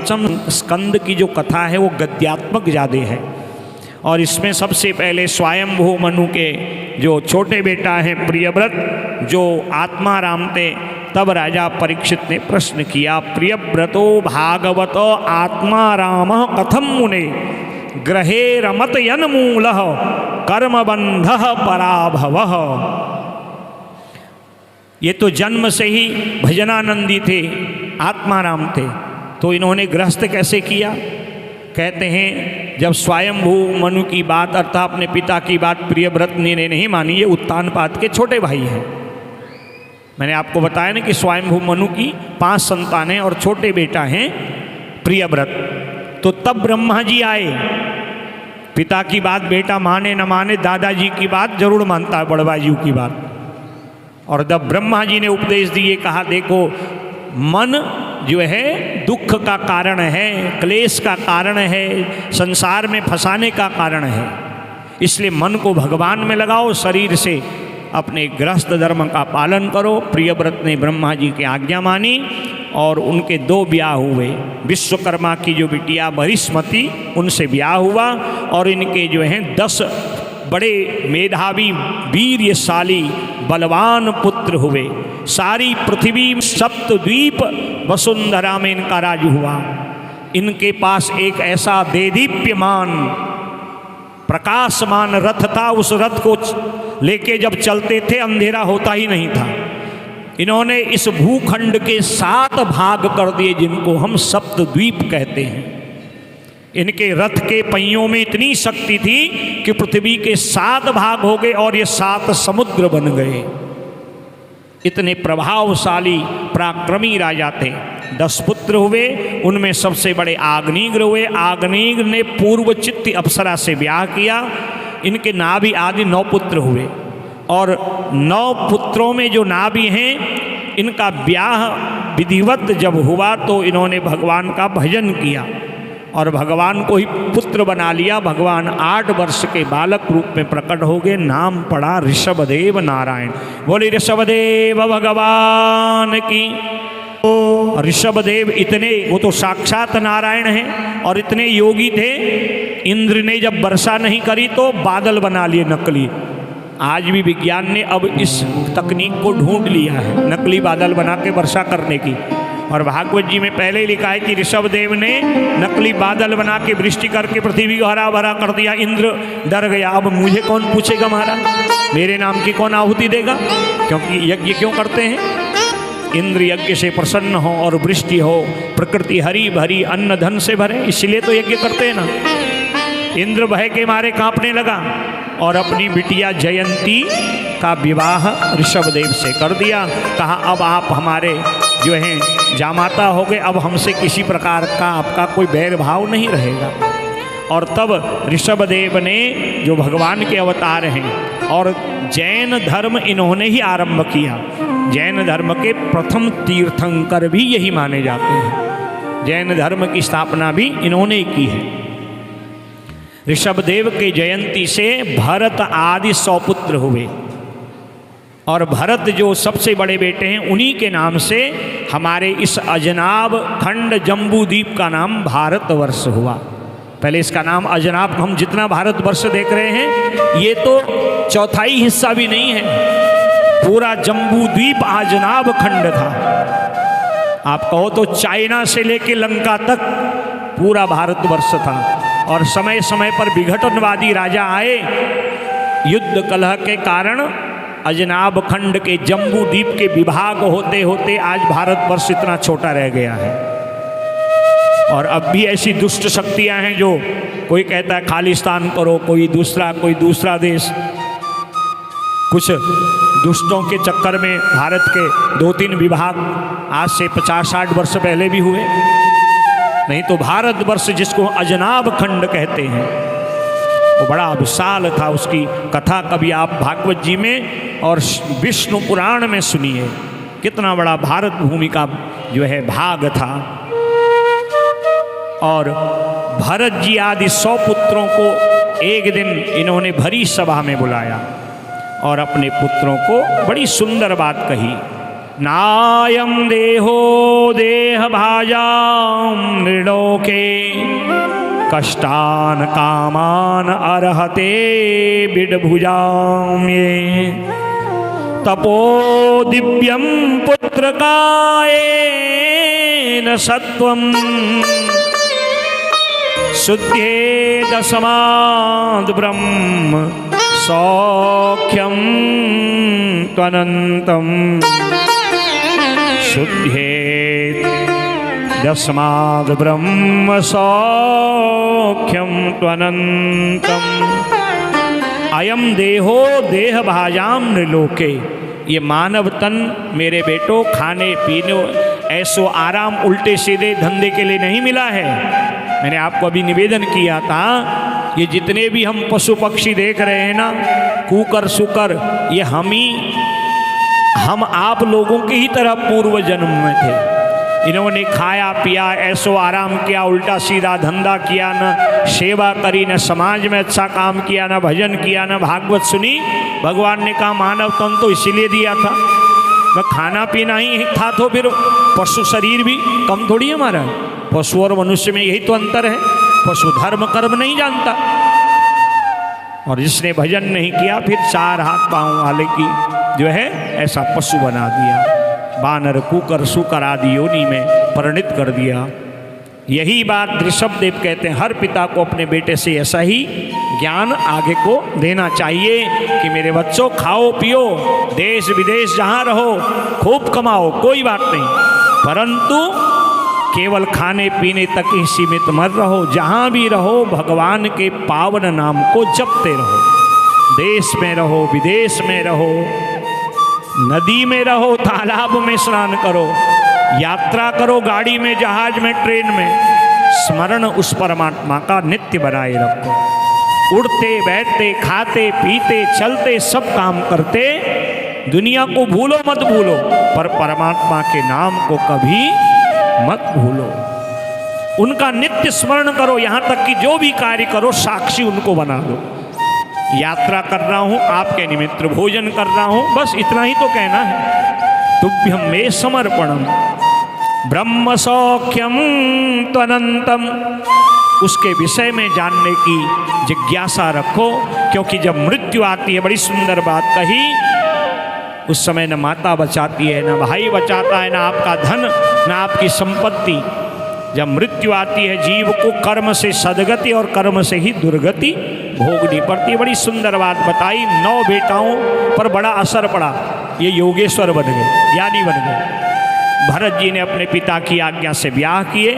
पंचम स्कंद की जो कथा है वो गद्यात्मक ज़्यादा है। और इसमें सबसे पहले स्वयंभू मनु के जो छोटे बेटा हैं प्रियव्रत, जो आत्माराम थे, तब राजा परीक्षित ने प्रश्न किया, प्रियव्रतो भागवतो आत्माराम कथम मुने ग्रहे रमत यन्मूल कर्मबंध पराभव। ये तो जन्म से ही भजनानंदी थे, आत्माराम थे, तो इन्होंने गृहस्थ कैसे किया? कहते हैं जब स्वयंभू मनु की बात अर्थात अपने पिता की बात प्रियव्रत ने नहीं मानी, ये उत्तानपाद के छोटे भाई हैं। मैंने आपको बताया ना कि स्वयंभू मनु की 5 संतानें और छोटे बेटा हैं प्रियव्रत। तो तब ब्रह्मा जी आए, पिता की बात बेटा माने न माने, दादाजी की बात जरूर मानता है, बड़बाजी की बात। और जब ब्रह्मा जी ने उपदेश दिए, कहा देखो मन जो है दुख का कारण है, क्लेश का कारण है, संसार में फंसाने का कारण है, इसलिए मन को भगवान में लगाओ, शरीर से अपने गृहस्थ धर्म का पालन करो। प्रियव्रत ने ब्रह्मा जी की आज्ञा मानी और उनके 2 ब्याह हुए। विश्वकर्मा की जो बिटिया बृहस्पति, उनसे ब्याह हुआ और इनके जो हैं 10 बड़े मेधावी वीर्यशाली बलवान पुत्र हुए। सारी पृथ्वी सप्तद्वीप वसुंधरा में इनका राज हुआ। इनके पास एक ऐसा देदीप्यमान प्रकाशमान रथ था, उस रथ को लेके जब चलते थे अंधेरा होता ही नहीं था। इन्होंने इस भूखंड के 7 भाग कर दिए, जिनको हम सप्तद्वीप कहते हैं। इनके रथ के पहियों में इतनी शक्ति थी कि पृथ्वी के 7 भाग हो गए और ये 7 समुद्र बन गए। इतने प्रभावशाली पराक्रमी राजा थे। 10 पुत्र हुए, उनमें सबसे बड़े आग्नेय हुए। आग्नेय ने पूर्वचित्त अप्सरा से ब्याह किया। इनके नाभि आदि 9 पुत्र हुए और 9 पुत्रों में जो नाभि हैं, इनका ब्याह विधिवत जब हुआ तो इन्होंने भगवान का भजन किया और भगवान को ही पुत्र बना लिया। भगवान 8 वर्ष के बालक रूप में प्रकट हो गए। नाम पड़ा ऋषभदेव नारायण। बोले ऋषभदेव भगवान की। ऋषभदेव इतने, वो तो साक्षात नारायण हैं और इतने योगी थे, इंद्र ने जब वर्षा नहीं करी तो बादल बना लिए नकली। आज भी विज्ञान ने अब इस तकनीक को ढूंढ लिया है, नकली बादल बना के वर्षा करने की। और भागवत जी में पहले ही लिखा है कि ऋषभदेव ने नकली बादल बना के वृष्टि करके पृथ्वी को हरा भरा कर दिया। इंद्र डर गया, अब मुझे कौन पूछेगा महाराज, मेरे नाम की कौन आहुति देगा, क्योंकि यज्ञ क्यों करते हैं? इंद्र यज्ञ से प्रसन्न हो और वृष्टि हो, प्रकृति हरी भरी अन्न धन से भरे, इसलिए तो यज्ञ करते हैं ना। इंद्र भय के मारे कांपने लगा और अपनी बिटिया जयंती का विवाह ऋषभदेव से कर दिया। कहा अब आप हमारे जो हैं जामाता हो गए, अब हमसे किसी प्रकार का आपका कोई बैर भाव नहीं रहेगा। और तब ऋषभदेव ने जो भगवान के अवतार हैं और जैन धर्म इन्होंने ही आरंभ किया। जैन धर्म के प्रथम तीर्थंकर भी यही माने जाते हैं। जैन धर्म की स्थापना भी इन्होंने की है। ऋषभदेव के जयंती से भरत आदि 100 पुत्र हुए और भरत जो सबसे बड़े बेटे हैं, उन्हीं के नाम से हमारे इस अजनाब खंड जम्बूद्वीप का नाम भारतवर्ष हुआ। पहले इसका नाम अजनाब, हम जितना भारतवर्ष देख रहे हैं ये तो चौथाई हिस्सा भी नहीं है, पूरा जम्बूद्वीप अजनाब खंड था। आप कहो तो चाइना से लेके लंका तक पूरा भारतवर्ष था। और समय समय पर विघटनवादी राजा आए, युद्ध कलह के कारण अजनाब खंड के जम्बूद्वीप के विभाग होते होते आज भारतवर्ष इतना छोटा रह गया है। और अब भी ऐसी दुष्ट शक्तियां हैं जो कोई कहता है खालिस्तान करो, कोई दूसरा देश। कुछ दुष्टों के चक्कर में भारत के 2-3 विभाग आज से 50-60 वर्ष पहले भी हुए। नहीं तो भारतवर्ष जिसको अजनाब खंड कहते हैं वो बड़ा विशाल था। उसकी कथा कभी आप भागवत जी में और विष्णु पुराण में सुनिए, कितना बड़ा भारत भूमि का जो है भाग था। और भरत जी आदि 100 पुत्रों को एक दिन इन्होंने भरी सभा में बुलाया और अपने पुत्रों को बड़ी सुंदर बात कही। नायं देहो देहभाजां नृलोके कष्टान कामान अर्हते बिडभुजां ये तपो दिव्यं पुत्रकायेन सत्वं शुद्धे दशमाद् ब्रह्म सौख्यं त्वनन्तं शुद्धे दशमाद् ब्रह्म सौख्यं त्वनन्तम् अयम देहो देह भाजाम नृलोके। ये मानव तन मेरे बेटो खाने पीने ऐसो आराम उल्टे सीधे धंधे के लिए नहीं मिला है। मैंने आपको अभी निवेदन किया था, ये जितने भी हम पशु पक्षी देख रहे हैं ना, कूकर सुकर, ये हम आप लोगों की ही तरह पूर्व जन्म में थे। इन्होंने खाया पिया ऐसो आराम किया, उल्टा सीधा धंधा किया, न सेवा करी, न समाज में अच्छा काम किया, न भजन किया, न भागवत सुनी। भगवान ने कहा मानव तन तो इसीलिए दिया था, न खाना पीना ही था, तो फिर पशु शरीर भी कम थोड़ी हमारा। पशु और मनुष्य में यही तो अंतर है, पशु धर्म कर्म नहीं जानता, और जिसने भजन नहीं किया फिर चार हाथ पांव वाले की जो है ऐसा पशु बना दिया, बानर कुकर सुकर आदि योनि में परिणित कर दिया। यही बात ऋषभदेव कहते हैं, हर पिता को अपने बेटे से ऐसा ही ज्ञान आगे को देना चाहिए कि मेरे बच्चों खाओ पियो, देश विदेश जहाँ रहो खूब कमाओ, कोई बात नहीं, परंतु केवल खाने पीने तक ही सीमित मत रहो। जहाँ भी रहो भगवान के पावन नाम को जपते रहो। देश में रहो विदेश में रहो, नदी में रहो तालाब में स्नान करो, यात्रा करो गाड़ी में जहाज में ट्रेन में, स्मरण उस परमात्मा का नित्य बनाए रखो। उड़ते बैठते खाते पीते चलते सब काम करते दुनिया को भूलो मत भूलो, पर परमात्मा के नाम को कभी मत भूलो। उनका नित्य स्मरण करो, यहाँ तक कि जो भी कार्य करो साक्षी उनको बना दो। यात्रा कर रहा हूँ आपके निमित्त, भोजन कर रहा हूँ, बस इतना ही तो कहना है। तुभ्यं मे समर्पणम ब्रह्म सौख्यम त्वनंतम। उसके विषय में जानने की जिज्ञासा रखो, क्योंकि जब मृत्यु आती है, बड़ी सुंदर बात कही, उस समय न माता बचाती है, न भाई बचाता है, न आपका धन, न आपकी संपत्ति। जब मृत्यु आती है जीव को कर्म से सदगति और कर्म से ही दुर्गति भोगनी पड़ती है। बड़ी सुंदर बात बताई। 9 बेटाओं पर बड़ा असर पड़ा, ये योगेश्वर बन गए, ज्ञानी बन गए। भरत जी ने अपने पिता की आज्ञा से ब्याह किए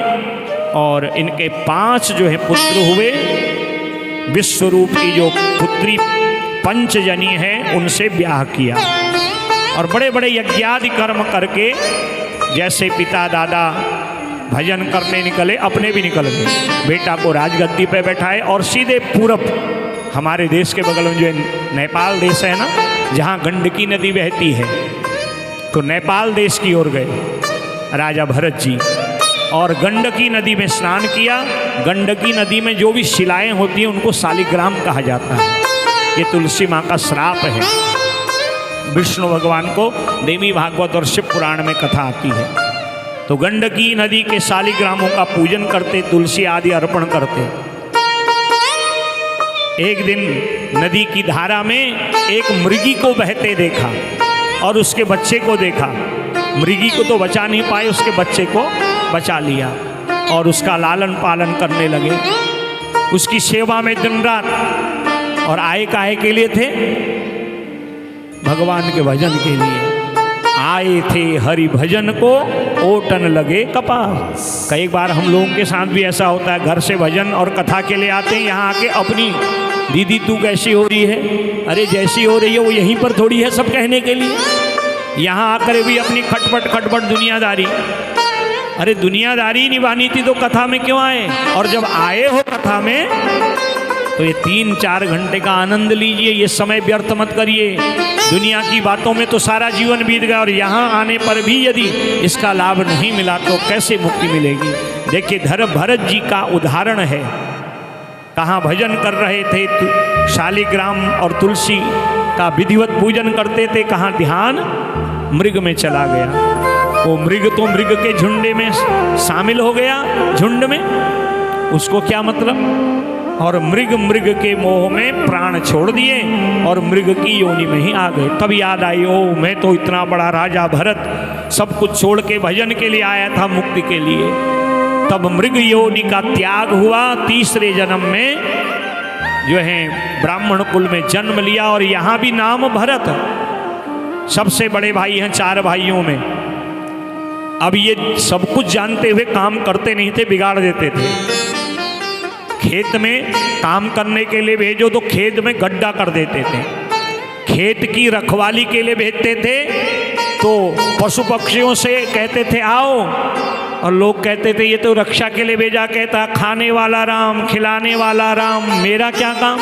और इनके 5 जो है पुत्र हुए। विश्वरूप की जो पुत्री पंचजनी है उनसे ब्याह किया और बड़े बड़े यज्ञादि कर्म करके, जैसे पिता दादा भजन करने निकले, अपने भी निकल गए। बेटा को राजगद्दी पे बैठाए और सीधे पूरब, हमारे देश के बगल में जो नेपाल देश है ना, जहाँ गंडकी नदी बहती है, तो नेपाल देश की ओर गए राजा भरत जी और गंडकी नदी में स्नान किया। गंडकी नदी में जो भी शिलाएं होती हैं उनको शालिग्राम कहा जाता है। ये तुलसी माँ का श्राप है। विष्णु भगवान को देवी भागवत और शिव पुराण में कथा आती है। तो गंडकी नदी के शालिग्रामों का पूजन करते, तुलसी आदि अर्पण करते। एक दिन नदी की धारा में एक मृगी को बहते देखा और उसके बच्चे को देखा। मृगी को तो बचा नहीं पाए, उसके बच्चे को बचा लिया और उसका लालन पालन करने लगे, उसकी सेवा में दिन रात। और आए काहे के लिए थे? भगवान के भजन के लिए आए थे। हरि भजन को ओटन लगे कपास। कई बार हम लोगों के साथ भी ऐसा होता है, घर से भजन और कथा के लिए आते हैं, यहाँ आके अपनी दीदी तू कैसी हो रही है, अरे जैसी हो रही है वो यहीं पर थोड़ी है सब कहने के लिए। यहाँ आकर भी अपनी खटपट खटपट दुनियादारी, अरे दुनियादारी निभानी थी तो कथा में क्यों आए? और जब आए हो कथा में तो ये 3-4 घंटे का आनंद लीजिए, ये समय व्यर्थ मत करिए। दुनिया की बातों में तो सारा जीवन बीत गया और यहाँ आने पर भी यदि इसका लाभ नहीं मिला तो कैसे मुक्ति मिलेगी? देखिए भरत जी का उदाहरण है। कहाँ भजन कर रहे थे, शालिग्राम और तुलसी का विधिवत पूजन करते थे, कहाँ ध्यान मृग में चला गया। वो मृग तो मृग के झुंड में शामिल हो गया, झुंड में, उसको क्या मतलब। और मृग मृग के मोह में प्राण छोड़ दिए और मृग की योनि में ही आ गए। तब याद आई, ओ मैं तो इतना बड़ा राजा भरत सब कुछ छोड़ के भजन के लिए आया था, मुक्ति के लिए। तब मृग योनि का त्याग हुआ, तीसरे जन्म में जो है ब्राह्मण कुल में जन्म लिया। और यहाँ भी नाम भरत, सबसे बड़े भाई हैं 4 भाइयों में। अब ये सब कुछ जानते हुए काम करते नहीं थे, बिगाड़ देते थे। खेत में काम करने के लिए भेजो तो खेत में गड्ढा कर देते थे। खेत की रखवाली के लिए भेजते थे तो पशु पक्षियों से कहते थे आओ, और लोग कहते थे ये तो रक्षा के लिए भेजा, कहता खाने वाला राम खिलाने वाला राम, मेरा क्या काम।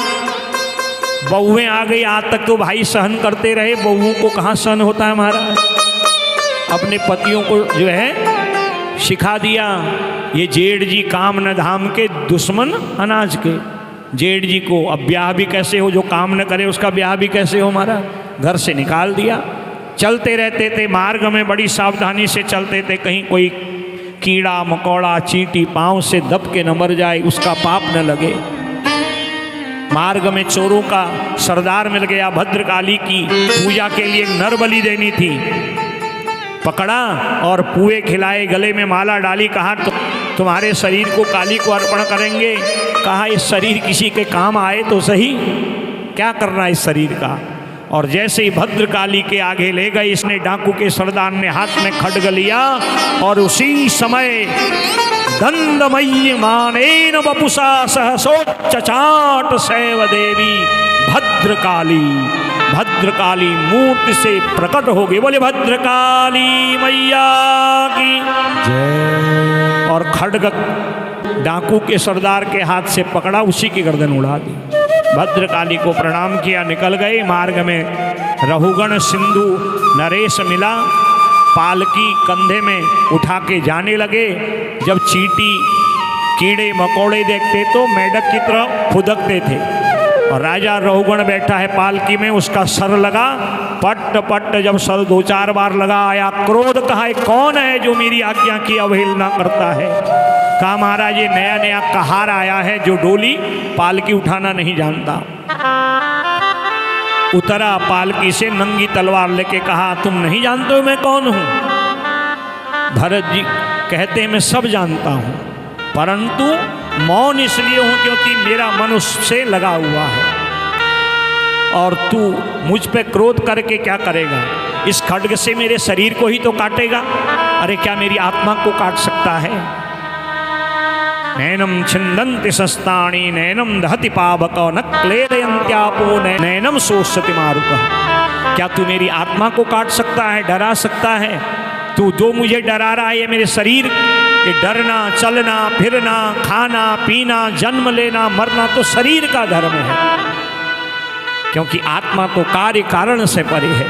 बहुएं आ गई, आज तक तो भाई सहन करते रहे, बहुओं को कहाँ सहन होता है महाराज। अपने पतियों को जो है सिखा दिया, ये जेठ जी काम न धाम के दुश्मन अनाज के। जेठ जी को अब ब्याह भी कैसे हो, जो काम न करे उसका ब्याह भी कैसे हो, हमारा घर से निकाल दिया। चलते रहते थे, मार्ग में बड़ी सावधानी से चलते थे, कहीं कोई कीड़ा मकोड़ा चींटी पांव से दब के न मर जाए, उसका पाप न लगे। मार्ग में चोरों का सरदार मिल गया, भद्रकाली की पूजा के लिए नर बलि देनी थी। पकड़ा और पुए खिलाए, गले में माला डाली, कहा तो तुम्हारे शरीर को काली को अर्पण करेंगे। कहा इस शरीर किसी के काम आए तो सही, क्या करना इस शरीर का। और जैसे ही भद्रकाली के आगे ले गए, इसने डाकू के सरदार ने हाथ में खड्ग लिया और उसी समय दंडमयी मानेन वपुषा सहसोच्चाट शैव देवी भद्रकाली, भद्रकाली मूर्ति से प्रकट हो गई। बोले भद्रकाली मैया की जय। और खड्ग डाकू के सरदार के हाथ से पकड़ा, उसी की गर्दन उड़ा दी। भद्रकाली को प्रणाम किया, निकल गए। मार्ग में रहुगण सिंधु नरेश मिला, पालकी कंधे में उठा के जाने लगे। जब चींटी कीड़े मकोड़े देखते तो मेढक की तरह फुदकते थे। और राजा रहुगण बैठा है पालकी में, उसका सर लगा पट पट। जब सर 2-4 बार लगा, आया क्रोध, कहा कौन है जो मेरी आज्ञा की अवहेलना करता है। कहा महाराज ये नया नया कहार आया है जो डोली पालकी उठाना नहीं जानता। उतरा पालकी से, नंगी तलवार लेके कहा तुम नहीं जानते हो मैं कौन हूं। भरत जी कहते हैं मैं सब जानता हूं, परंतु मौन इसलिए हूं क्योंकि मेरा मन उससे लगा हुआ है। और तू मुझ पे क्रोध करके क्या करेगा, इस खड्ग से मेरे शरीर को ही तो काटेगा। अरे क्या मेरी आत्मा को काट सकता है। नैनम छिंदन्ति शस्त्राणि नैनम दहति पावक न क्लेदयन्त्यापो नैनम शोषति मारुतः। क्या तू मेरी आत्मा को काट सकता है, डरा सकता है। तू जो मुझे डरा रहा है ये मेरे शरीर के डरना, चलना फिरना, खाना पीना, जन्म लेना मरना तो शरीर का धर्म है, क्योंकि आत्मा तो कार्य कारण से परे है।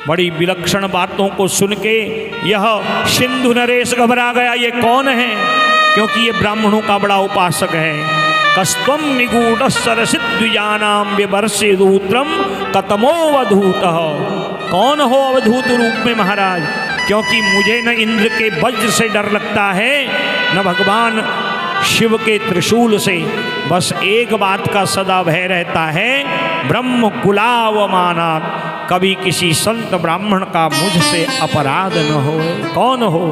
बड़ी विलक्षण बातों को सुन के यह सिंधु नरेश घबरा गया, ये कौन है, क्योंकि ये ब्राह्मणों का बड़ा उपासक है। कस्तम निगूढ़ सरसित द्विजानाम व्यवर्षे दूत्रम कतमोवधूतः। कौन हो अवधूत रूप में महाराज, क्योंकि मुझे न इंद्र के वज्र से डर लगता है न भगवान शिव के त्रिशूल से। बस एक बात का सदा भय रहता है, ब्रह्म कुलावमानात्, कभी किसी संत ब्राह्मण का मुझसे अपराध न हो। कौन हो।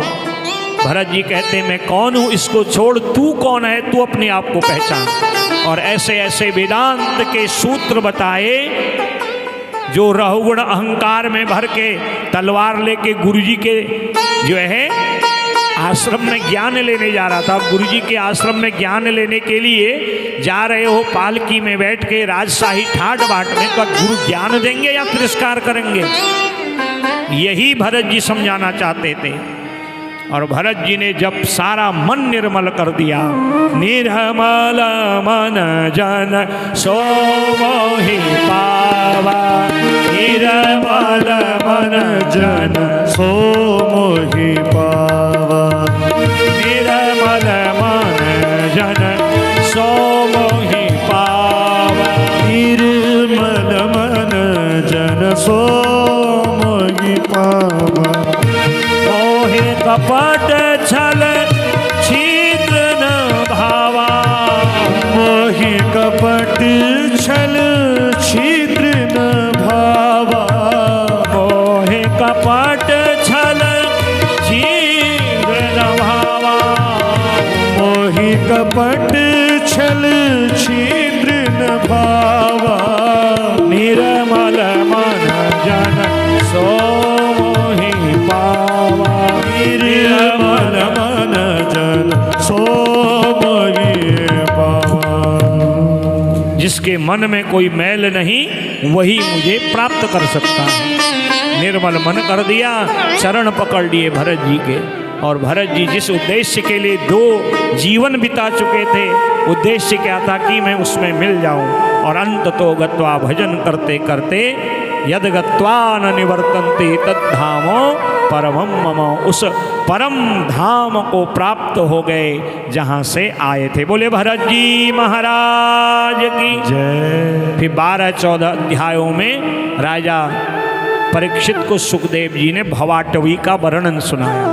भरत जी कहते मैं कौन हूँ इसको छोड़, तू कौन है, तू अपने आप को पहचान। और ऐसे ऐसे वेदांत के सूत्र बताए जो रहुगुण अहंकार में भर के तलवार लेके गुरुजी के जो है आश्रम में ज्ञान लेने जा रहा था। गुरुजी के आश्रम में ज्ञान लेने के लिए जा रहे हो, पालकी में बैठ के राजशाही ठाट बाट में, तो गुरु ज्ञान देंगे या तिरस्कार करेंगे, यही भरत जी समझाना चाहते थे। और भरत जी ने जब सारा मन निर्मल कर दिया, निर्मल मन जन सो मोहि पावा, निर्मल मन जन सो मोहि पावा, निर्मल मन जन सो मोहि पावा, निर्मल मन जन सो मोहि कपट छल छिद्र न भावा, मोहि कपट छल छिद्र न भावा, मोहि कपट छल छिद्र न भावा, मोहि कपट छल छिद्र न भावा, निर्मल मन जन सो मोहि पावा, निर्मल मन जन सो मोहि पावा। जिसके मन में कोई मैल नहीं वही मुझे प्राप्त कर सकता है। निर्मल मन कर दिया, चरण पकड़ लिए भरत जी के। और भरत जी जिस उद्देश्य के लिए 2 जीवन बिता चुके थे, उद्देश्य क्या था कि मैं उसमें मिल जाऊं। और अंत तो गत्वा भजन करते करते यद गत्वा न निवर्तन्ते तद्धामो परमम मम, उस परम धाम को प्राप्त हो गए जहाँ से आए थे। बोले भरत जी महाराज की जय। फिर 12-14 अध्यायों में राजा परीक्षित को सुखदेव जी ने भवाटवी का वर्णन सुनाया।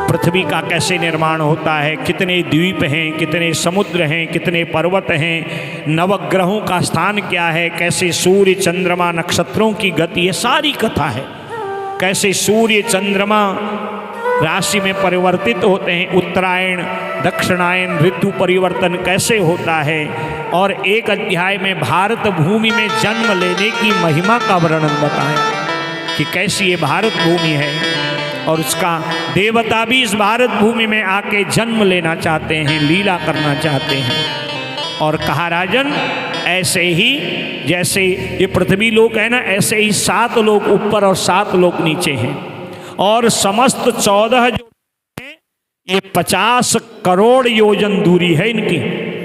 पृथ्वी का कैसे निर्माण होता है, कितने द्वीप हैं, कितने समुद्र हैं, कितने पर्वत हैं, नवग्रहों का स्थान क्या है, कैसे सूर्य चंद्रमा नक्षत्रों की गति, ये सारी कथा है। कैसे सूर्य चंद्रमा राशि में परिवर्तित होते हैं, उत्तरायण दक्षिणायन ऋतु परिवर्तन कैसे होता है। और एक अध्याय में भारत भूमि में जन्म लेने की महिमा का वर्णन बताया कि कैसी ये भारत भूमि है और उसका देवता भी इस भारत भूमि में आके जन्म लेना चाहते हैं, लीला करना चाहते हैं। और कहा राजन ऐसे ही जैसे ये पृथ्वी लोक है ना, ऐसे ही 7 लोक ऊपर और 7 लोक नीचे हैं। और समस्त 14 जो हैं ये 50 करोड़ योजन दूरी है इनकी।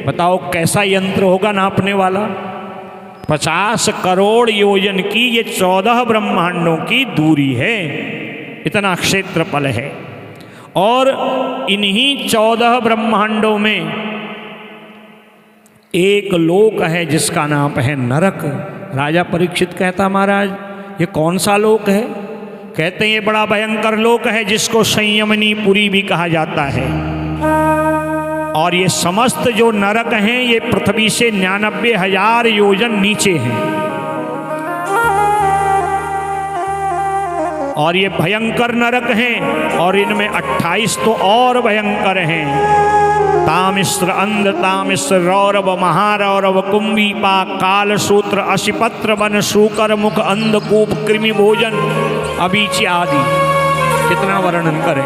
बताओ कैसा यंत्र होगा नापने वाला। 50 करोड़ योजन की ये 14 ब्रह्मांडों की दूरी है, इतना क्षेत्रफल है। और इन्हीं 14 ब्रह्मांडों में एक लोक है जिसका नाम है नरक। राजा परीक्षित कहता महाराज ये कौन सा लोक है? कहते हैं ये बड़ा भयंकर लोक है जिसको संयमनी पुरी भी कहा जाता है। और ये समस्त जो नरक हैं ये पृथ्वी से 99,000 योजन नीचे हैं। और ये भयंकर नरक हैं और इनमें 28 तो और भयंकर हैं। तामिश्र अंध तामिश्र रौरव महारौरव कुंभीपा काल सूत्र अशिपत्र वन शूकर मुख अंधकूप कृमि भोजन अबीच आदि। कितना वर्णन करें।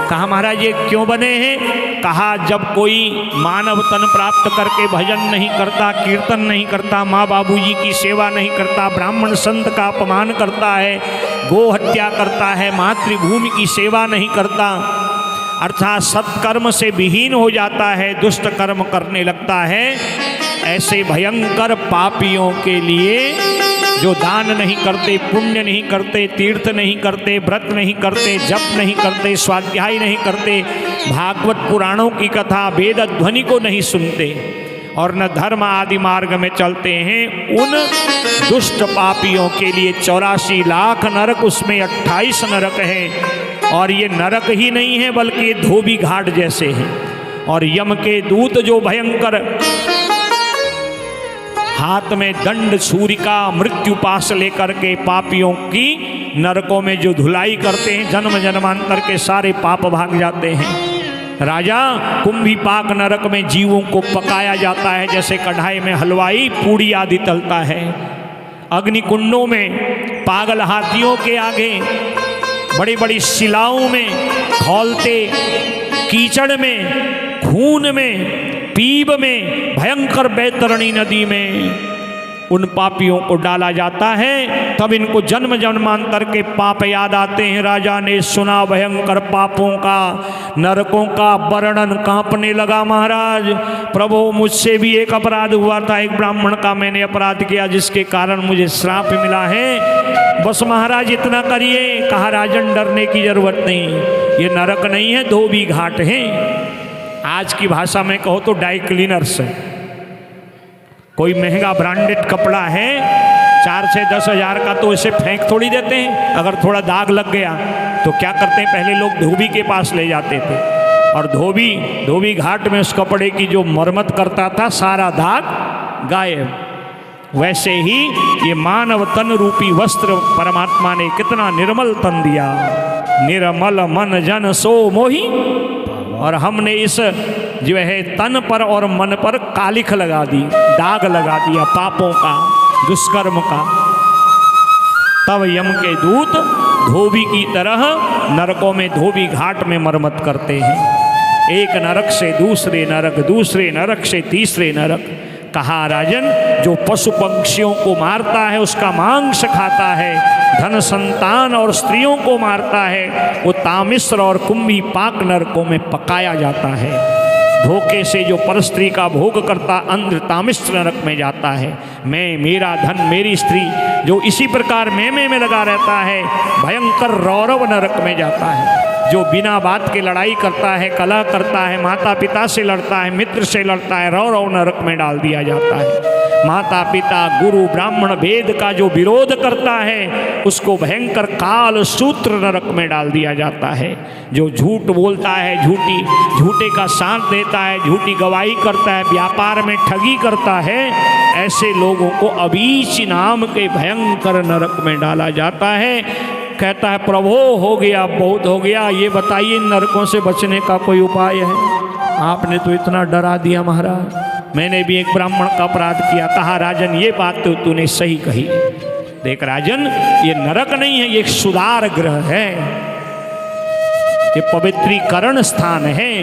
कहा महाराज ये क्यों बने हैं? कहा जब कोई मानव तन प्राप्त करके भजन नहीं करता, कीर्तन नहीं करता, माँ बाबूजी की सेवा नहीं करता, ब्राह्मण संत का अपमान करता है, गो हत्या करता है, मातृभूमि की सेवा नहीं करता, अर्थात सत्कर्म से विहीन हो जाता है, दुष्ट कर्म करने लगता है, ऐसे भयंकर पापियों के लिए जो दान नहीं करते, पुण्य नहीं करते, तीर्थ नहीं करते, व्रत नहीं करते, जप नहीं करते, स्वाध्याय नहीं करते, भागवत पुराणों की कथा वेद ध्वनि को नहीं सुनते और न धर्म आदि मार्ग में चलते हैं, उन दुष्ट पापियों के लिए 84 लाख नरक, उसमें 28 नरक हैं। और ये नरक ही नहीं है बल्कि ये धोबी घाट जैसे हैं। और यम के दूत जो भयंकर हाथ में दंड छुरिका मृत्यु पाश लेकर के पापियों की नरकों में जो धुलाई करते हैं, जन्म जन्मांतर के सारे पाप भाग जाते हैं। राजा कुंभीपाक नरक में जीवों को पकाया जाता है जैसे कढ़ाई में हलवाई पूड़ी आदि तलता है। अग्निकुंडों में पागल हाथियों के आगे बड़ी बड़ी शिलाओं में खौलते, कीचड़ में, खून में, पीप में, भयंकर बैतरणी नदी में उन पापियों को डाला जाता है। तब इनको जन्म जन्मांतर के पाप याद आते हैं। राजा ने सुना भयंकर पापों का, नरकों का वर्णन, कांपने लगा। महाराज प्रभु मुझसे भी एक अपराध हुआ था, एक ब्राह्मण का मैंने अपराध किया जिसके कारण मुझे श्राप मिला है। बस महाराज इतना करिए। कहा राजन डरने की जरूरत नहीं, ये नरक नहीं है, धोबी घाट है। आज की भाषा में कहो तो ड्राई क्लीनर्स है। कोई महंगा ब्रांडेड कपड़ा है, 4 से 10 हज़ार का तो इसे फेंक थोड़ी देते हैं। अगर थोड़ा दाग लग गया तो क्या करते हैं, पहले लोग धोबी के पास ले जाते थे और धोबी घाट में उस कपड़े की जो मरम्मत करता था, सारा दाग गायब। वैसे ही ये मानव तन रूपी वस्त्र परमात्मा ने कितना निर्मल तन दिया, निर्मल मन जन सो मोही। और हमने इस जो है तन पर और मन पर कालिख लगा दी, दाग लगा दिया पापों का, दुष्कर्म का। तब यम के दूत धोबी की तरह नरकों में धोबी घाट में मरम्मत करते हैं। एक नरक से दूसरे नरक, दूसरे नरक से तीसरे नरक। कहा राजन, जो पशु पंक्षियों को मारता है उसका मांस खाता है, धन संतान और स्त्रियों को मारता है, वो तामिश्र और कुंभी पाक नरकों में पकाया जाता है। धोखे से जो परस्त्री का भोग करता अंध तामिश्र नरक में जाता है। मैं, मेरा धन, मेरी स्त्री, जो इसी प्रकार मैं में लगा रहता है, भयंकर रौरव नरक में जाता है। जो बिना बात के लड़ाई करता है, कलह करता है, माता पिता से लड़ता है, मित्र से लड़ता है, रौरव नरक में डाल दिया जाता है। माता पिता गुरु ब्राह्मण वेद का जो विरोध करता है उसको भयंकर काल सूत्र नरक में डाल दिया जाता है। जो झूठ बोलता है, झूठे का साथ देता है, झूठी गवाही करता है, व्यापार में ठगी करता है, ऐसे लोगों को अबीच नाम के भयंकर नरक में डाला जाता है। कहता है प्रभु हो गया, बहुत हो गया, ये बताइए नरकों से बचने का कोई उपाय है? आपने तो इतना डरा दिया महाराज। मैंने भी एक ब्राह्मण का अपराध किया। कहा राजन ये बात तो तूने सही कही। देख राजन, ये नरक नहीं है, ये एक सुधार गृह है, ये पवित्रीकरण स्थान है।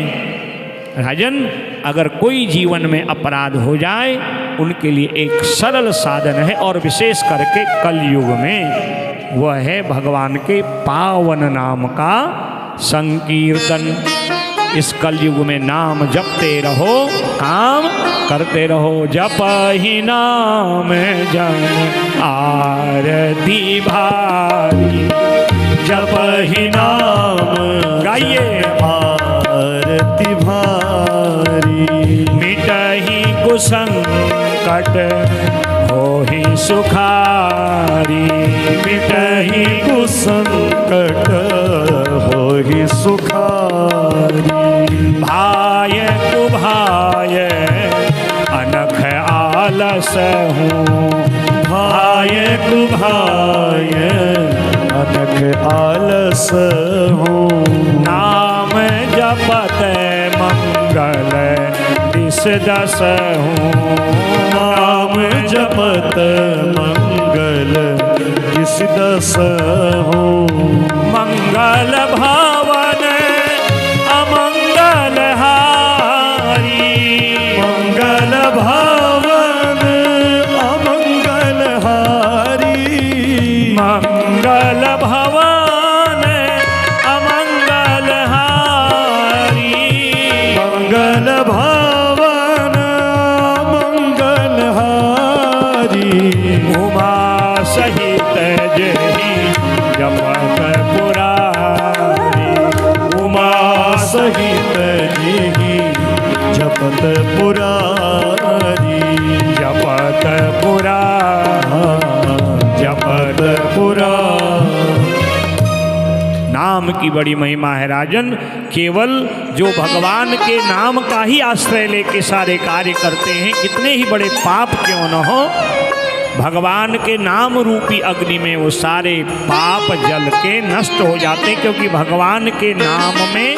राजन, अगर कोई जीवन में अपराध हो जाए उनके लिए एक सरल साधन है, और विशेष करके कलयुग में वह है भगवान के पावन नाम का संकीर्तन। इस कलयुग में नाम जपते रहो, काम करते रहो। जप ही नाम जन आरती भारी, जप ही नाम गाइए आरती भारी। मिटहि कुसंकट होहि सुखारी, मिटहि कुसंकट होहि सुखारी। भाय कुभाय अनख आलस हूँ, भाय कुभाय अनख आलस हूँ। नाम जपत मंगल दिस दस हूँ, नाम जपत मंगल दिस दस हूँ। मंगल भवन अमंगल हारी, मंगल भवन अमंगल हारी। मंगल भवन अमंगल हारी, मंगल भवन मंगल हारी। उमा सहित जही जपत पुरारी, उमा सहित जी जपत पुरारी। जपत पुरारी, जपत पुरारी। नाम की बड़ी महिमा है राजन। केवल जो भगवान के नाम का ही आश्रय लेके सारे कार्य करते हैं, कितने ही बड़े पाप क्यों न हो, भगवान के नाम रूपी अग्नि में वो सारे पाप जल के नष्ट हो जाते हैं। क्योंकि भगवान के नाम में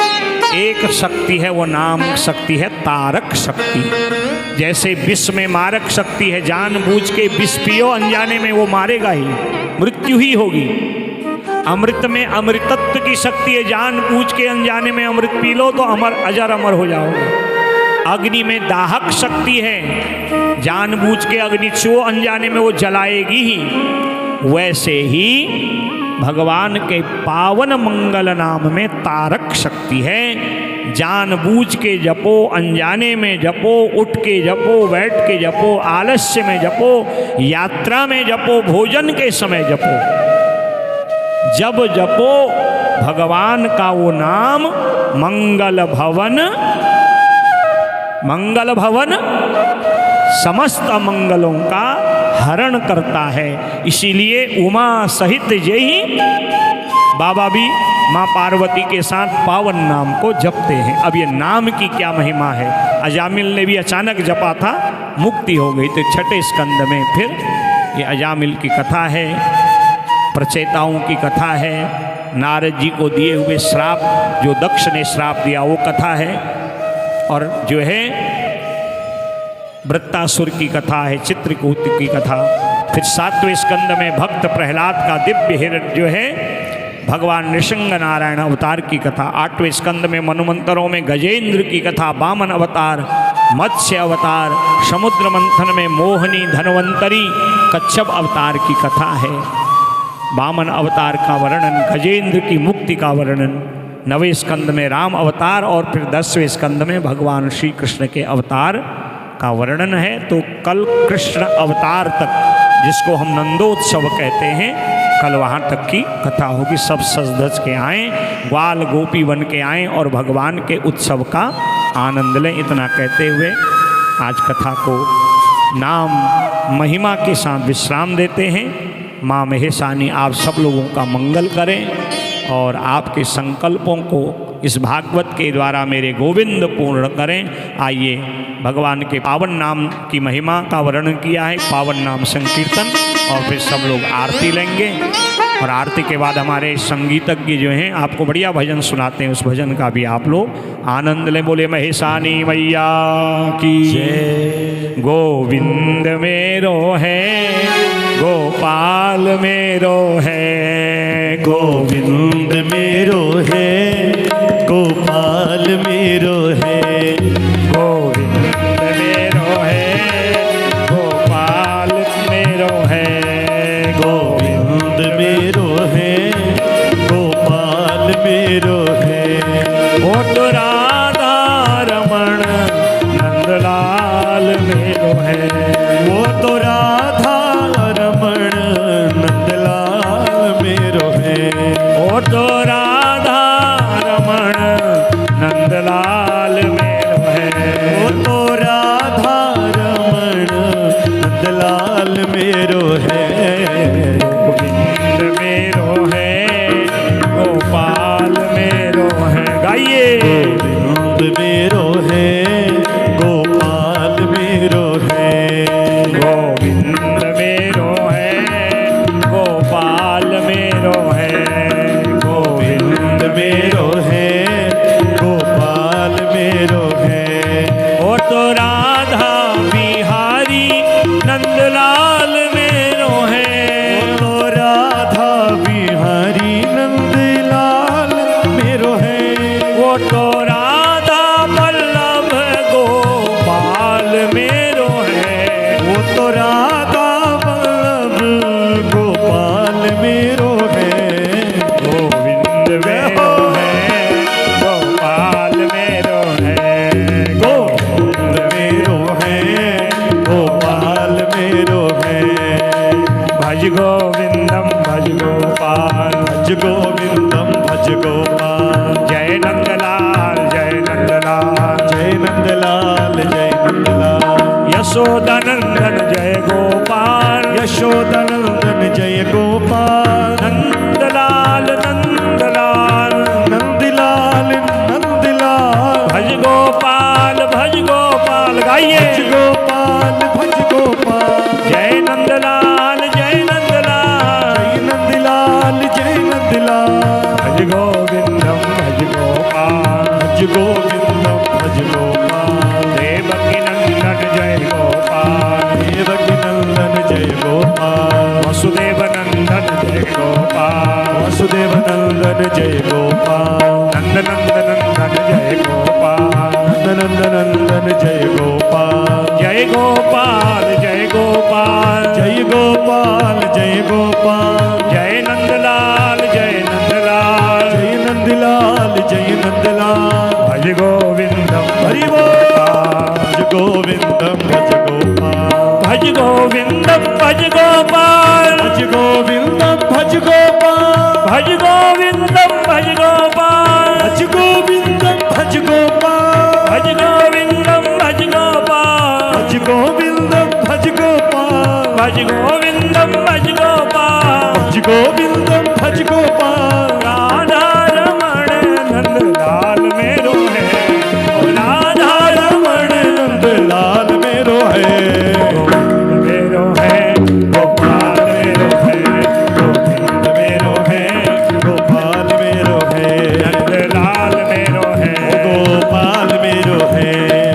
एक शक्ति है, वो नाम शक्ति है तारक शक्ति। जैसे विष में मारक शक्ति है, जानबूझ के विष पियो, अनजाने में वो मारेगा ही, मृत्यु ही होगी। अमृत में अमृतत्व की शक्ति है, जानबूझ के अनजाने में अमृत पी लो तो अमर अजर अमर हो जाओगे। अग्नि में दाहक शक्ति है, जानबूझ के अग्नि छुओ, अनजाने में वो जलाएगी ही। वैसे ही भगवान के पावन मंगल नाम में तारक शक्ति है। जानबूझ के जपो, अनजाने में जपो, उठ के जपो, बैठ के जपो, आलस्य में जपो, यात्रा में जपो, भोजन के समय जपो। जब जपो भगवान का वो नाम, मंगल भवन, मंगल भवन समस्त मंगलों का हरण करता है। इसीलिए उमा सहित यही बाबा भी माँ पार्वती के साथ पावन नाम को जपते हैं। अब ये नाम की क्या महिमा है। अजामिल ने भी अचानक जपा था, मुक्ति हो गई। तो छठे स्कंद में फिर ये अजामिल की कथा है, प्रचेताओं की कथा है, नारद जी को दिए हुए श्राप, जो दक्ष ने श्राप दिया वो कथा है, और जो है वृत्तासुर की कथा है, चित्रकूट की कथा। फिर 7वें स्कंद में भक्त प्रहलाद का दिव्य हिरण जो है भगवान नृसिंह नारायण अवतार की कथा। 8वें स्कंद में मनुमंतरों में गजेंद्र की कथा, वामन अवतार, मत्स्य अवतार, समुद्र मंथन में मोहिनी धनवंतरी कच्छप अवतार की कथा है। वामन अवतार का वर्णन, गजेंद्र की मुक्ति का वर्णन 9वें स्कंद में राम अवतार, और फिर 10वें स्कंद में भगवान श्री कृष्ण के अवतार का वर्णन है। तो कल कृष्ण अवतार तक, जिसको हम नंदोत्सव कहते हैं, कल वहाँ तक की कथा होगी। सब सज धज के आएँ, ग्वाल गोपी बन के आएँ और भगवान के उत्सव का आनंद लें। इतना कहते हुए आज कथा को नाम महिमा के साथ विश्राम देते हैं। माँ महेशानी आप सब लोगों का मंगल करें और आपके संकल्पों को इस भागवत के द्वारा मेरे गोविंद पूर्ण करें। आइए, भगवान के पावन नाम की महिमा का वर्णन किया है, पावन नाम संकीर्तन, और फिर सब लोग आरती लेंगे। और आरती के बाद हमारे संगीतज्ञ जो हैं आपको बढ़िया भजन सुनाते हैं, उस भजन का भी आप लोग आनंद लें। बोले महेशानी मैया की जय। गोविंद मेरो है, गोपाल मेरो है, गोविंद मेरो है, गोपाल मेरो है, गोविंद मेरो है, गोपाल मेरो है, गोविंद मेरो है, गोपाल मेरो है। वो तो राधा रमण नंदलाल मेरो है, वो तो राधा रमण नंदलाल मेरो है, वो तो राधा रमण नंदलाल मेरो है, वो तो राधा रमण नंदलाल मेरो है। गोविंद मेरो है, गोपाल मेरो है। गाइए। गोविंद मेरो है, गोपाल मेरो है, गोविंद मेरो है, गोपाल मेरो है, गोविंद मेरो है, गोपाल मेरो है। वो तो राधा बिहारी नंदलाल मेरो है, वो तो राधा बिहारी नंदलाल मेरो है, वो तो राधा वल्लभ गोपाल मेरो है, वो तो राधा वल्लभ गोपाल मेरो है। गोविंद मेरो है, गोपाल मेरो है, गोविंद मेरो है, गोपाल मेरो है। भज गोविंदम भज गोपाल, भज गोविंदम भज गोपाल, जय नंदलाल जय नंदलाल, जय नंदलाल जय नंदलाल। यशोदानंदन जय गोपाल, यशोदानंदन जय गोपाल, नंदलाल नंदलाल, नंदलाल नंदलाल। भज गोपाल भज गोपाल। गाइए। भज गोपाल भज गोपाल, जय नंदलाल जय नंदलाल, जय नंदलाल जय नंदलाल। भज गोविंदम भज गोपाल, भज गोविंदम भज गोपाल, देवकी नंदन जय गोपाल, देवकी नंदन जय गोपाल, वसुदेव नंदन जय गोपाल, वसुदेव नंदन जय गोपाल, नंद नंद नंदन जय गोपाल, नंद नंदन जय गोपाल, जय गोपाल जय गोपाल, जय गोपाल जय गोपाल, जय नंदलाल जय नंदलाल, जय नंदलाल जय नंदलाल। भज गोविंदम हरि बोल। भज गोविंदम भज गोपाल, भज गोविंदम भज गोपाल, भज गोविंदम भज गोपाल, भज गोविंदम भज गोपाल, भज गोविंदम भज गोपाल, भज गोविंदम भज गोपाल, भज गोविंदम भज गोपाल, भज भज गोपाल राधा रमण नंद लाल मेरो है, ओ राधा रमण नंद लाल मेरो है, गोविंद मेरो है, गोपाल मेरो है, गोविंद मेरो है, गोपाल मेरो है, नंद लाल मेरो है, गोपाल मेरो है,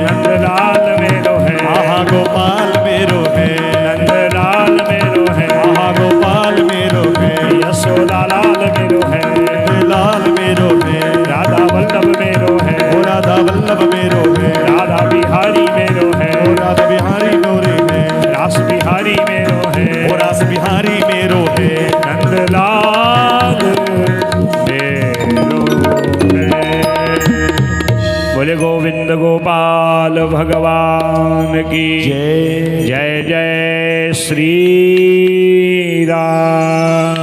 नंद लाल मेरो है, आहा गोपाल मेरो है, नंद लाल मेरो है, आहा गोपाल मेरो है, यशोदा लाल मेरो है, लाल मेरो है, राधा वल्लभ मेरो है, ओ राधा वल्लभ मेरो है, राधा बिहारी मेरो है, ओ राधा बिहारी मोरे है, रास बिहारी मेरो है, ओ रास बिहारी मेरो है, नंदलाल मेरो है। बोले गोविंद गोपाल भगवान की जय जय जय श्री राम।